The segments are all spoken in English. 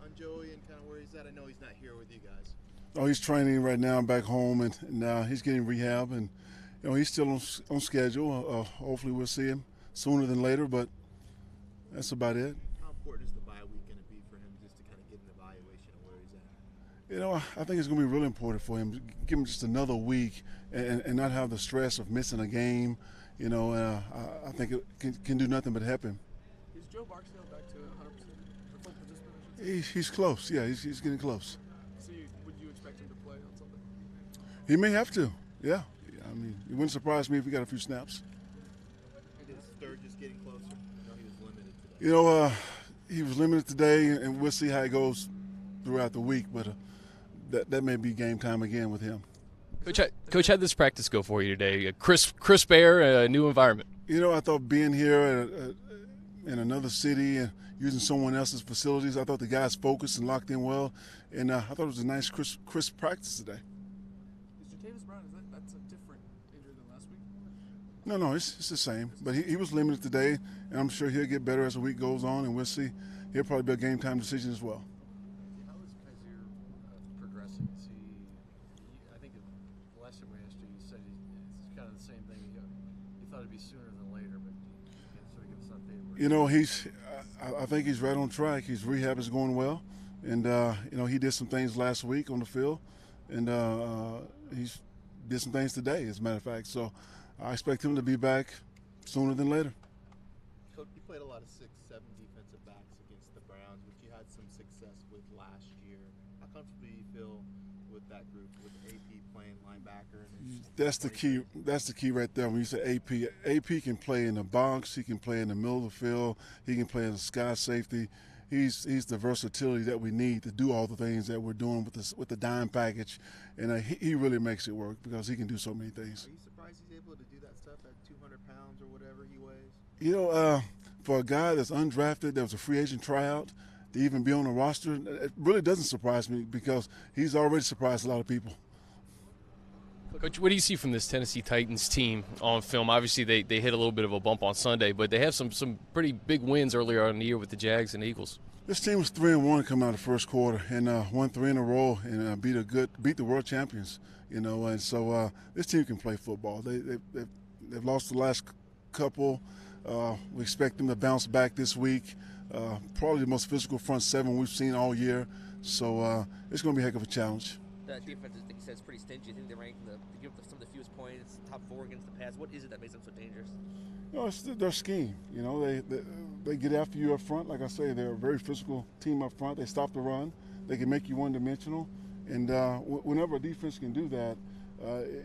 on Joey and kind of where he's at? I know he's not here with you guys. Oh, he's training right now back home, and he's getting rehab, and he's still on schedule. Hopefully, we'll see him sooner than later, but that's about it. How important is the bye week going to be for him, just to kind of get an evaluation of where he's at? I think it's going to be really important for him. Give him just another week and not have the stress of missing a game. I think it can do nothing but help him. Is Joe Barksdale back to 100% full participant? He's close. Yeah, he's getting close. So would you expect him to play on Sunday? He may have to. Yeah. I mean, it wouldn't surprise me if he got a few snaps. And is Sturgis getting closer? I know he was limited today. He was limited today, and we'll see how it goes throughout the week. But that may be game time again with him. Coach, how'd this practice go for you today? Crisp air, a new environment. I thought being here in another city and using someone else's facilities, I thought the guys focused and locked in well, and I thought it was a nice, crisp practice today. Is Jatavis Brown, that's a different injury than last week? No, it's the same. But he was limited today, and I'm sure he'll get better as the week goes on, and we'll see. He'll probably be a game time decision as well. How is Kaiser progressing? I think the last time we asked you, you said it's kind of the same thing. You thought it'd be sooner than later, but you can sort of give us an update. I think he's right on track. His rehab is going well, and he did some things last week on the field, and he did some things today, as a matter of fact. So I expect him to be back sooner than later. Coach, you played a lot of 6-7 defensive backs against the Browns, which you had some success with last year. How comfortable do you feel with that group, with AP playing linebacker? That's the key. That's the key right there. When you say AP can play in the box. He can play in the middle of the field. He can play as a sky safety. He's the versatility that we need to do all the things that we're doing with the dime package, and he really makes it work because he can do so many things. Are you surprised he's able to do that stuff at 200 pounds or whatever he weighs? For a guy that's undrafted, that was a free agent tryout, to even be on the roster, it really doesn't surprise me because he's already surprised a lot of people. Coach, what do you see from this Tennessee Titans team on film? Obviously, they hit a little bit of a bump on Sunday, but they have some pretty big wins earlier in the year with the Jags and Eagles. This team was 3-1 coming out of the first quarter and won 3 in a row and beat the world champions. And so this team can play football. They've lost the last couple. We expect them to bounce back this week. Probably the most physical front seven we've seen all year. So it's going to be a heck of a challenge. The defense, I think you said, is pretty stingy. I think they give up some of the fewest points, top 4 against the pass. What is it that makes them so dangerous? It's their scheme. They get after you up front. Like I say, they're a very physical team up front. They stop the run. They can make you one-dimensional. And whenever a defense can do that,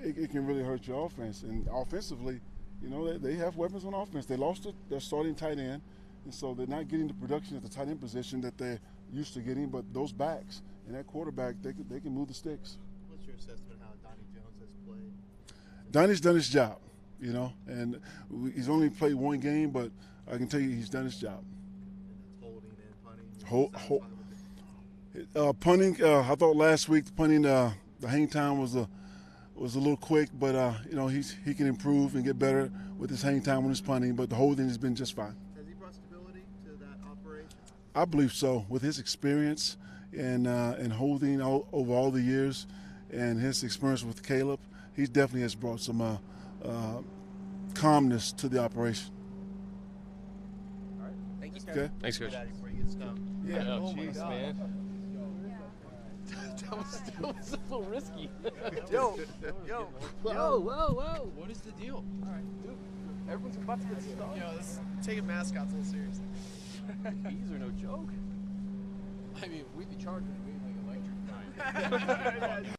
it can really hurt your offense. And offensively, they have weapons on offense. They lost their starting tight end, and so they're not getting the production at the tight end position that they're used to getting. But those backs and that quarterback, they can move the sticks. What's your assessment of how Donnie Jones has played? Donnie's done his job, and he's only played one game, but I can tell you he's done his job. And that's holding and punting. Punting, I thought last week the punting, the hang time was a little quick, but he can improve and get better with his hang time when he's punting. But the holding has been just fine. Has he brought stability to that operation? I believe so. With his experience and holding over all the years, and his experience with Caleb, he definitely has brought some calmness to the operation. All right, thank you. Okay. Thanks, Coach. Get out before he gets stung. Yeah. Oh, my Jeez, God. man. That was a little risky. Yo. Whoa. What is the deal? All right, dude. Everyone's about to get stung. Yo, this is taking mascots a little seriously. These are no joke. I mean, we'd be charging. We like electric.